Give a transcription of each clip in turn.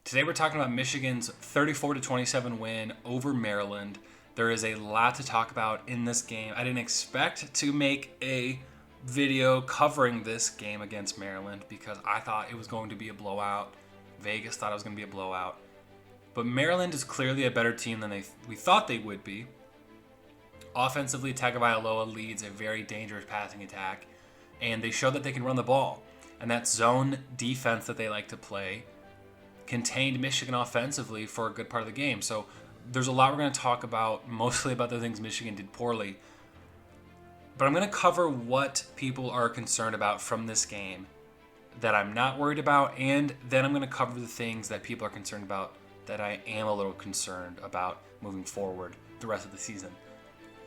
Today we're talking about Michigan's 34-27 win over Maryland. There is a lot to talk about in this game. I didn't expect to make a video covering this game against Maryland because I thought it was going to be a blowout. Vegas thought it was going to be a blowout. But Maryland is clearly a better team than we thought they would be. Offensively, Tagovailoa leads a very dangerous passing attack, and they show that they can run the ball. And that zone defense that they like to play contained Michigan offensively for a good part of the game. So there's a lot we're going to talk about, mostly about the things Michigan did poorly. But I'm going to cover what people are concerned about from this game that I'm not worried about, and then I'm going to cover the things that people are concerned about that I am a little concerned about moving forward the rest of the season.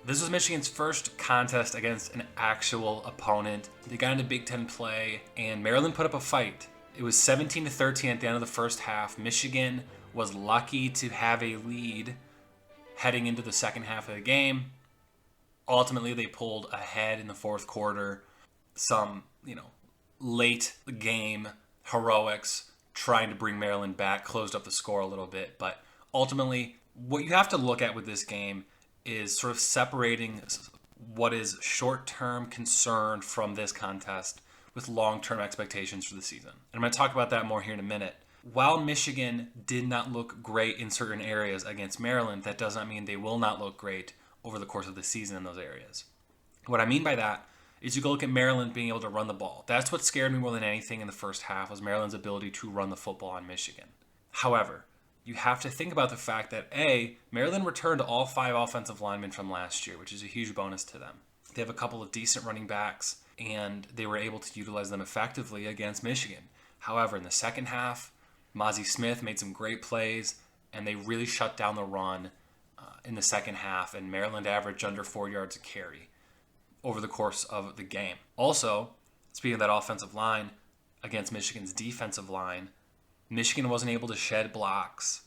This was Michigan's first contest against an actual opponent. They got into Big Ten play, and Maryland put up a fight. It was 17-13 at the end of the first half. Michigan was lucky to have a lead heading into the second half of the game. Ultimately, they pulled ahead in the fourth quarter. Some, late game heroics trying to bring Maryland back, closed up the score a little bit. But ultimately, what you have to look at with this game is sort of separating what is short-term concern from this contest with long-term expectations for the season. And I'm going to talk about that more here in a minute. While Michigan did not look great in certain areas against Maryland, that does not mean they will not look great over the course of the season in those areas. What I mean by that is you go look at Maryland being able to run the ball. That's what scared me more than anything in the first half, was Maryland's ability to run the football on Michigan. However, you have to think about the fact that Maryland returned all 5 offensive linemen from last year, which is a huge bonus to them. They have a couple of decent running backs, and they were able to utilize them effectively against Michigan. However, in the second half, Mazi Smith made some great plays, and they really shut down the run in the second half, and Maryland averaged under 4 yards a carry over the course of the game. Also, speaking of that offensive line, against Michigan's defensive line, Michigan wasn't able to shed blocks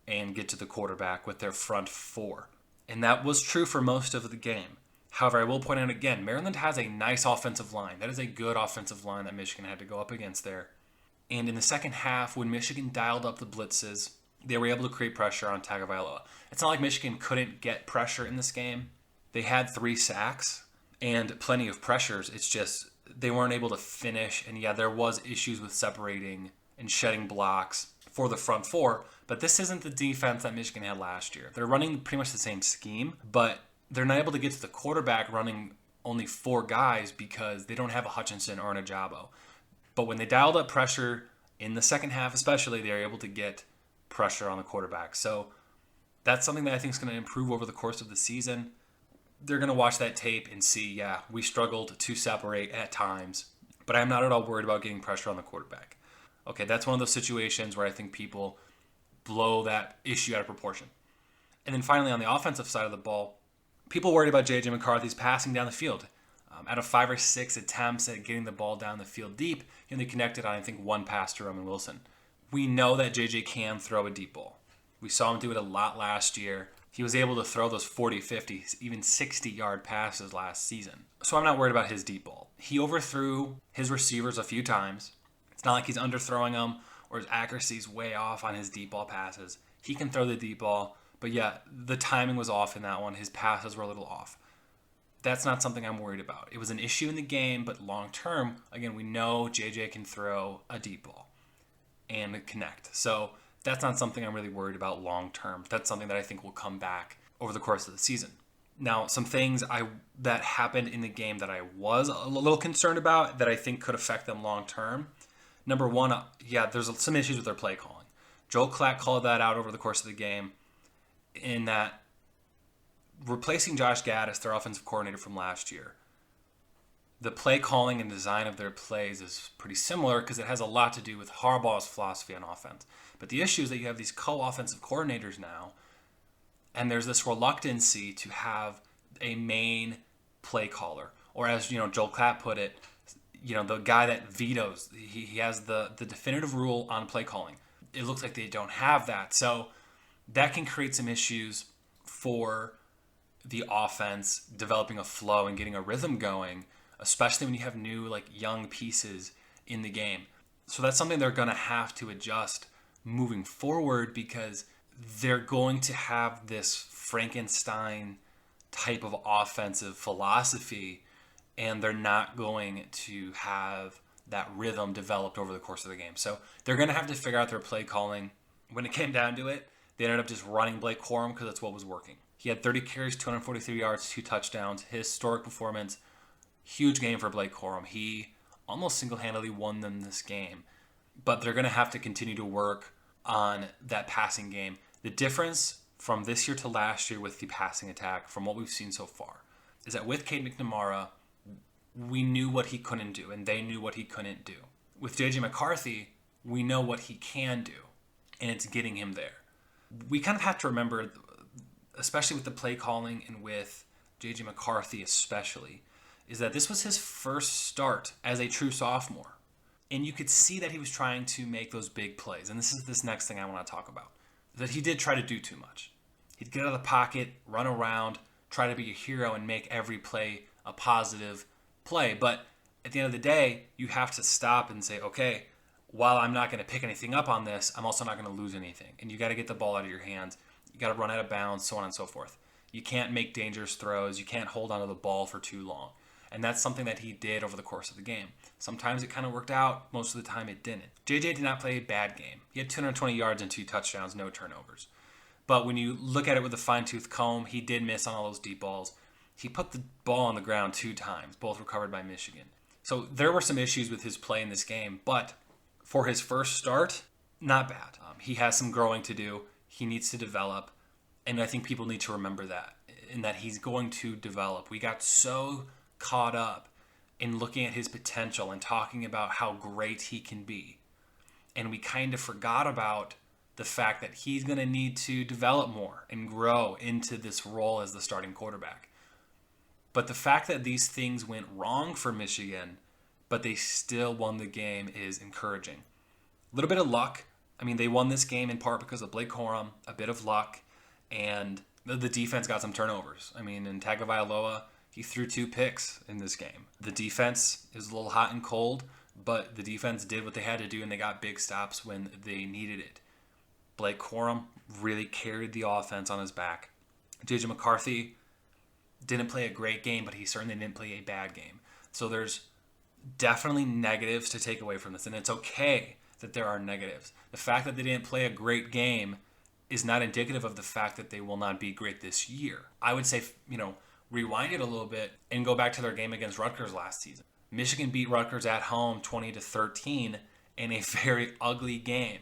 and get to the quarterback with their front 4. And that was true for most of the game. However, I will point out again, Maryland has a nice offensive line. That is a good offensive line that Michigan had to go up against there. And in the second half, when Michigan dialed up the blitzes, they were able to create pressure on Tagovailoa. It's not like Michigan couldn't get pressure in this game. They had 3 sacks and plenty of pressures. It's just they weren't able to finish. And yeah, there was issues with separating and shedding blocks for the front 4. But this isn't the defense that Michigan had last year. They're running pretty much the same scheme, but they're not able to get to the quarterback running only 4 guys because they don't have a Hutchinson or an Ajabo. But when they dialed up pressure in the second half especially, they were able to get pressure on the quarterback. So that's something that I think is going to improve over the course of the season. They're going to watch that tape and see, we struggled to separate at times, but I'm not at all worried about getting pressure on the quarterback. Okay, that's one of those situations where I think people blow that issue out of proportion. And then finally, on the offensive side of the ball, people worried about J.J. McCarthy's passing down the field. Out of 5 or 6 attempts at getting the ball down the field deep, he only connected on, I think, 1 pass to Roman Wilson. We know that J.J. can throw a deep ball. We saw him do it a lot last year. He was able to throw those 40, 50, even 60-yard passes last season. So I'm not worried about his deep ball. He overthrew his receivers a few times. It's not like he's underthrowing them or his accuracy's way off on his deep ball passes. He can throw the deep ball, but the timing was off in that one. His passes were a little off. That's not something I'm worried about. It was an issue in the game, but long term, again, we know JJ can throw a deep ball and connect. So that's not something I'm really worried about long term. That's something that I think will come back over the course of the season. Now, some things that happened in the game that I was a little concerned about that I think could affect them long term. Number one, there's some issues with their play calling. Joel Klatt called that out over the course of the game in that replacing Josh Gaddis, their offensive coordinator from last year, the play calling and design of their plays is pretty similar because it has a lot to do with Harbaugh's philosophy on offense. But the issue is that you have these co-offensive coordinators now, and there's this reluctancy to have a main play caller. Or as Joel Klatt put it, the guy that vetoes, he has the definitive rule on play calling. It looks like they don't have that. So that can create some issues for the offense developing a flow and getting a rhythm going, especially when you have new young pieces in the game. So that's something they're going to have to adjust moving forward, because they're going to have this Frankenstein type of offensive philosophy, and they're not going to have that rhythm developed over the course of the game. So they're going to have to figure out their play calling. When it came down to it, they ended up just running Blake Corum because that's what was working. He had 30 carries, 243 yards, 2 touchdowns. Historic performance. Huge game for Blake Corum. He almost single-handedly won them this game. But they're going to have to continue to work on that passing game. The difference from this year to last year with the passing attack, from what we've seen so far, is that with Cade McNamara, we knew what he couldn't do, and they knew what he couldn't do. With J.J. McCarthy, we know what he can do, and it's getting him there. We kind of have to remember, especially with the play calling and with J.J. McCarthy especially, is that this was his first start as a true sophomore. And you could see that he was trying to make those big plays. And this is this next thing I want to talk about. That he did try to do too much. He'd get out of the pocket, run around, try to be a hero, and make every play a positive play. But at the end of the day, you have to stop and say, okay, while I'm not going to pick anything up on this, I'm also not going to lose anything. And you got to get the ball out of your hands. You got to run out of bounds, so on and so forth. You can't make dangerous throws. You can't hold onto the ball for too long. And that's something that he did over the course of the game. Sometimes it kind of worked out. Most of the time it didn't. JJ did not play a bad game. He had 220 yards and 2 touchdowns, no turnovers. But when you look at it with a fine-tooth comb, he did miss on all those deep balls. He put the ball on the ground 2 times, both recovered by Michigan. So there were some issues with his play in this game, but for his first start, not bad. He has some growing to do. He needs to develop, and I think people need to remember that, in that he's going to develop. We got so caught up in looking at his potential and talking about how great he can be, and we kind of forgot about the fact that he's going to need to develop more and grow into this role as the starting quarterback. But the fact that these things went wrong for Michigan, but they still won the game, is encouraging. A little bit of luck. I mean, they won this game in part because of Blake Corum, a bit of luck, and the defense got some turnovers. I mean, in Tagovailoa, he threw 2 picks in this game. The defense is a little hot and cold, but the defense did what they had to do, and they got big stops when they needed it. Blake Corum really carried the offense on his back. J.J. McCarthy didn't play a great game, but he certainly didn't play a bad game. So there's definitely negatives to take away from this, and it's okay that there are negatives. The fact that they didn't play a great game is not indicative of the fact that they will not be great this year. I would say, rewind it a little bit and go back to their game against Rutgers last season. Michigan beat Rutgers at home 20-13 in a very ugly game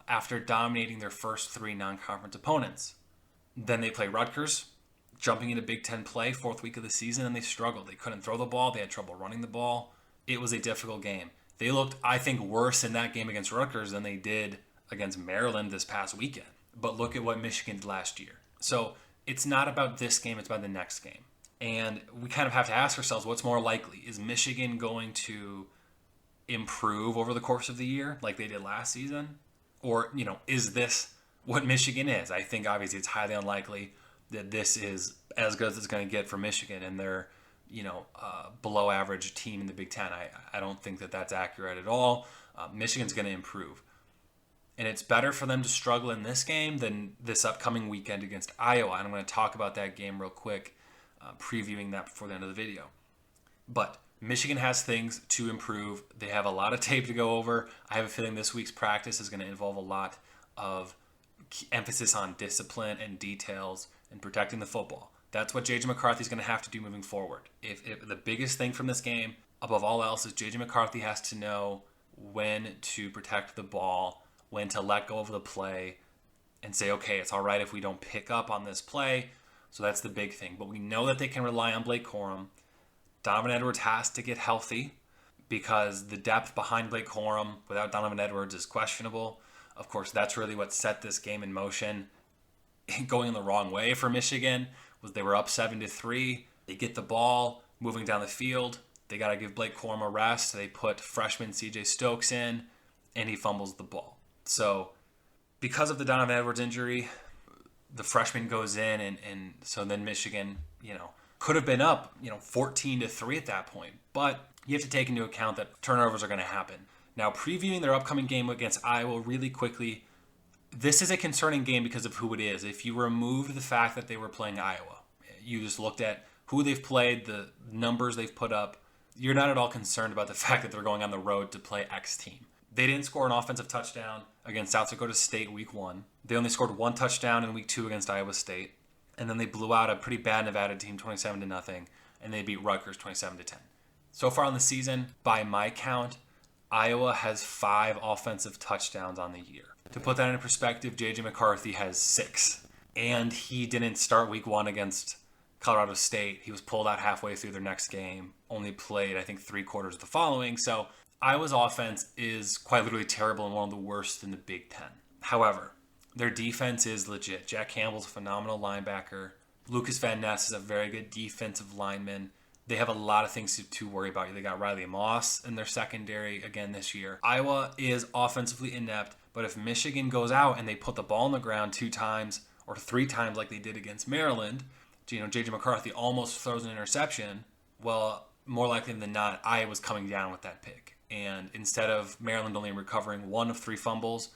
after dominating their first 3 non-conference opponents. Then they play Rutgers, jumping into Big Ten play, 4th week of the season, and they struggled. They couldn't throw the ball. They had trouble running the ball. It was a difficult game. They looked, I think, worse in that game against Rutgers than they did against Maryland this past weekend. But look at what Michigan did last year. So it's not about this game, it's about the next game. And we kind of have to ask ourselves, what's more likely? Is Michigan going to improve over the course of the year like they did last season? Or, is this what Michigan is? I think obviously it's highly unlikely that this is as good as it's going to get for Michigan and they're, below average team in the Big Ten. I don't think that that's accurate at all. Michigan's going to improve. And it's better for them to struggle in this game than this upcoming weekend against Iowa. And I'm going to talk about that game real quick, previewing that before the end of the video. But Michigan has things to improve. They have a lot of tape to go over. I have a feeling this week's practice is going to involve a lot of emphasis on discipline and details and protecting the football. That's what J.J. McCarthy is going to have to do moving forward. If the biggest thing from this game, above all else, is J.J. McCarthy has to know when to protect the ball, when to let go of the play, and say, okay, it's all right if we don't pick up on this play. So that's the big thing. But we know that they can rely on Blake Corum. Donovan Edwards has to get healthy because the depth behind Blake Corum without Donovan Edwards is questionable. Of course, that's really what set this game in motion. Going the wrong way for Michigan was they were up 7-3. They get the ball moving down the field. They got to give Blake Corum a rest. They put freshman CJ Stokes in, and he fumbles the ball. So because of the Donovan Edwards injury, the freshman goes in, and so then Michigan, could have been up, 14-3 at that point. But you have to take into account that turnovers are going to happen. Now, previewing their upcoming game against Iowa really quickly, This is a concerning game because of who it is. If you removed the fact that they were playing Iowa, you just looked at who they've played, the numbers they've put up, you're not at all concerned about the fact that they're going on the road to play X team. They didn't score an offensive touchdown against South Dakota State week 1. They only scored 1 touchdown in week 2 against Iowa State. And then they blew out a pretty bad Nevada team 27-0, and they beat Rutgers 27-10. So far on the season, by my count, Iowa has 5 offensive touchdowns on the year. To put that in perspective, J.J. McCarthy has 6. And he didn't start week 1 against Colorado State. He was pulled out halfway through their next game, only played, I think, 3 quarters of the following. So Iowa's offense is quite literally terrible and one of the worst in the Big Ten. However, their defense is legit. Jack Campbell's a phenomenal linebacker. Lucas Van Ness is a very good defensive lineman. They have a lot of things to worry about. They got Riley Moss in their secondary again this year. Iowa is offensively inept, but if Michigan goes out and they put the ball on the ground 2 times or 3 times like they did against Maryland, J.J. McCarthy almost throws an interception, well, more likely than not, Iowa's coming down with that pick. And instead of Maryland only recovering 1 of 3 fumbles,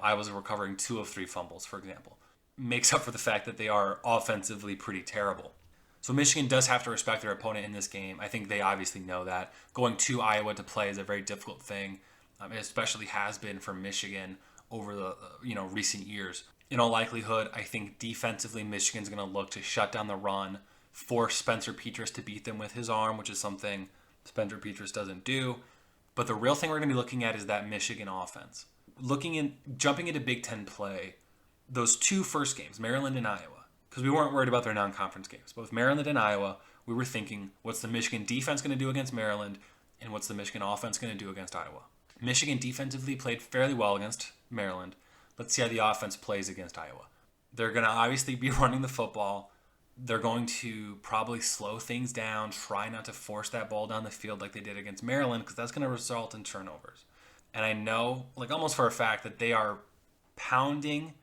Iowa's recovering 2 of 3 fumbles, for example. Makes up for the fact that they are offensively pretty terrible. So Michigan does have to respect their opponent in this game. I think they obviously know that. Going to Iowa to play is a very difficult thing. It especially has been for Michigan over the recent years. In all likelihood, I think defensively Michigan's going to look to shut down the run, force Spencer Petras to beat them with his arm, which is something Spencer Petras doesn't do. But the real thing we're going to be looking at is that Michigan offense. Jumping into Big Ten play, those 2 first games, Maryland and Iowa, because we weren't worried about their non-conference games. But with Maryland and Iowa, we were thinking, what's the Michigan defense going to do against Maryland, and what's the Michigan offense going to do against Iowa? Michigan defensively played fairly well against Maryland. Let's see how the offense plays against Iowa. They're going to obviously be running the football. They're going to probably slow things down, try not to force that ball down the field like they did against Maryland, because that's going to result in turnovers. And I know, almost for a fact, that they are pounding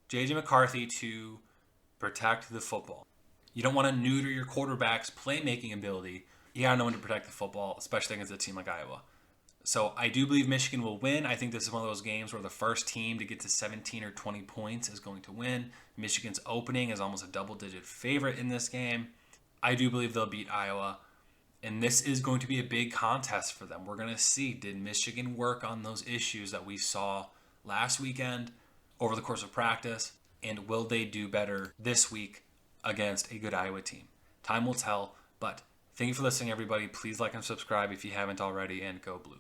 J.J. McCarthy to protect the football. You don't want to neuter your quarterback's playmaking ability. You got to know when to protect the football, especially against a team like Iowa. So I do believe Michigan will win. I think this is one of those games where the first team to get to 17 or 20 points is going to win. Michigan's opening is almost a double-digit favorite in this game. I do believe they'll beat Iowa. And this is going to be a big contest for them. We're going to see, did Michigan work on those issues that we saw last weekend over the course of practice? And will they do better this week against a good Iowa team? Time will tell. But thank you for listening, everybody. Please like and subscribe if you haven't already, and go Blue.